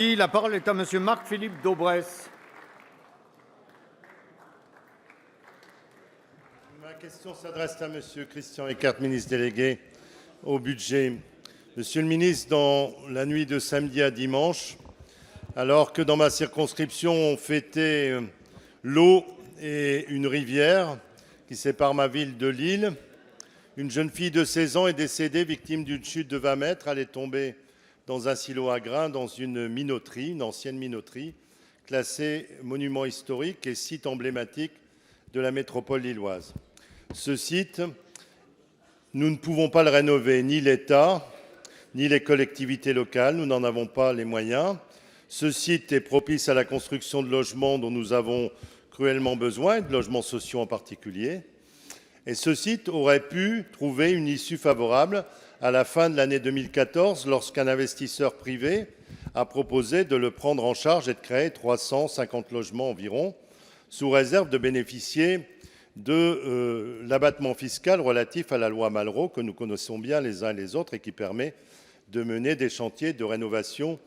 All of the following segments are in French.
La parole est à Monsieur Marc-Philippe Daubresse. Ma question s'adresse à Monsieur Christian Eckert, ministre délégué au budget. Monsieur le ministre, dans la nuit de samedi à dimanche, alors que dans ma circonscription on fêtait l'eau et une rivière qui sépare ma ville de Lille, une jeune fille de 16 ans est décédée victime d'une chute de 20 mètres. Elle est tombée dans un silo à grains, dans une minoterie, une ancienne minoterie, classée monument historique et site emblématique de la métropole lilloise. Ce site, nous ne pouvons pas le rénover, ni l'État, ni les collectivités locales, nous n'en avons pas les moyens. Ce site est propice à la construction de logements dont nous avons cruellement besoin, et de logements sociaux en particulier. Et ce site aurait pu trouver une issue favorable à la fin de l'année 2014, lorsqu'un investisseur privé a proposé de le prendre en charge et de créer 350 logements environ, sous réserve de bénéficier de l'abattement fiscal relatif à la loi Malraux, que nous connaissons bien les uns et les autres et qui permet de mener des chantiers de rénovation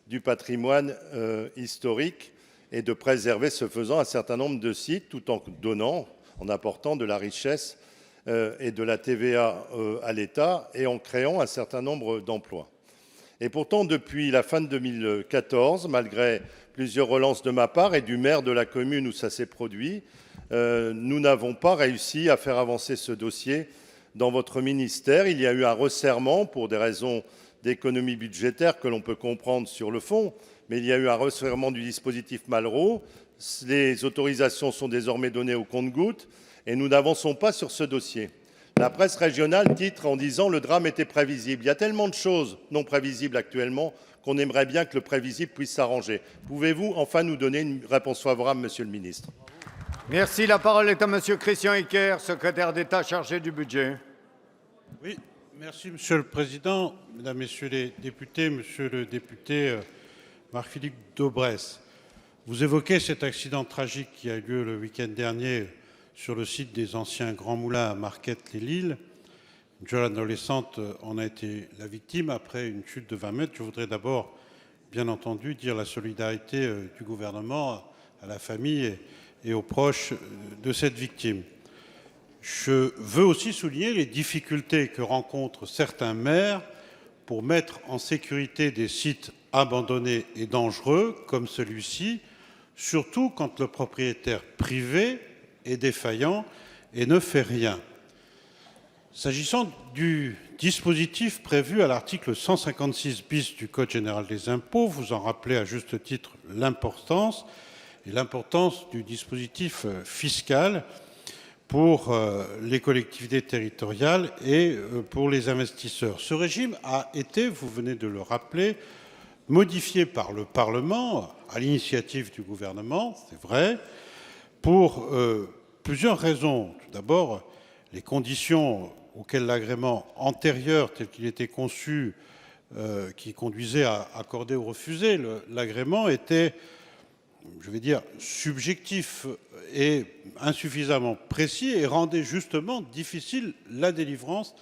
du patrimoine historique et de préserver, ce faisant, un certain nombre de sites, tout en donnant, en apportant de la richesse et de la TVA à l'État et en créant un certain nombre d'emplois. Et pourtant, depuis la fin de 2014, malgré plusieurs relances de ma part et du maire de la commune où ça s'est produit, nous n'avons pas réussi à faire avancer ce dossier dans votre ministère. Il y a eu un resserrement pour des raisons d'économie budgétaire que l'on peut comprendre sur le fond, mais il y a eu un resserrement du dispositif Malraux. Les autorisations sont désormais données au compte-gouttes et nous n'avançons pas sur ce dossier. La presse régionale titre en disant « Le drame était prévisible ». Il y a tellement de choses non prévisibles actuellement qu'on aimerait bien que le prévisible puisse s'arranger. Pouvez-vous enfin nous donner une réponse favorable, Monsieur le ministre ? Merci. La parole est à Monsieur Christian Eckert, secrétaire d'État chargé du budget. Oui, merci Monsieur le Président, Mesdames, Messieurs les députés, Monsieur le député Marc-Philippe Daubresse. Vous évoquez cet accident tragique qui a eu lieu le week-end dernier sur le site des anciens Grands Moulins à Marquette-les-Lilles. Une jeune adolescente en a été la victime après une chute de 20 mètres. Je voudrais d'abord, bien entendu, dire la solidarité du gouvernement à la famille et aux proches de cette victime. Je veux aussi souligner les difficultés que rencontrent certains maires pour mettre en sécurité des sites abandonnés et dangereux comme celui-ci, surtout quand le propriétaire privé est défaillant et ne fait rien. S'agissant du dispositif prévu à l'article 156 bis du Code général des impôts, vous en rappelez à juste titre l'importance du dispositif fiscal pour les collectivités territoriales et pour les investisseurs. Ce régime a été, vous venez de le rappeler, modifié par le Parlement à l'initiative du gouvernement, c'est vrai, pour plusieurs raisons. Tout d'abord, les conditions auxquelles l'agrément antérieur, tel qu'il était conçu, qui conduisait à accorder ou refuser l'agrément, était, je vais dire, subjectif et insuffisamment précis et rendait justement difficile la délivrance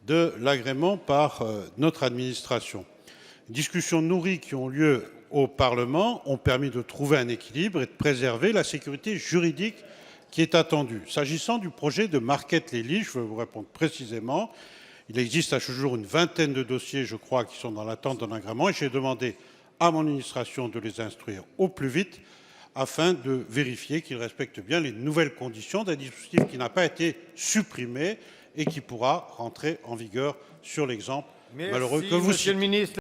de l'agrément par notre administration. Les discussions nourries qui ont lieu au Parlement ont permis de trouver un équilibre et de préserver la sécurité juridique qui est attendue. S'agissant du projet de Marquette-les-Lilles, je vais vous répondre précisément. Il existe à ce jour une vingtaine de dossiers, je crois, qui sont dans l'attente d'un agrément et j'ai demandé à mon administration de les instruire au plus vite afin de vérifier qu'ils respectent bien les nouvelles conditions d'un dispositif qui n'a pas été supprimé et qui pourra rentrer en vigueur sur l'exemple malheureux que vous citez.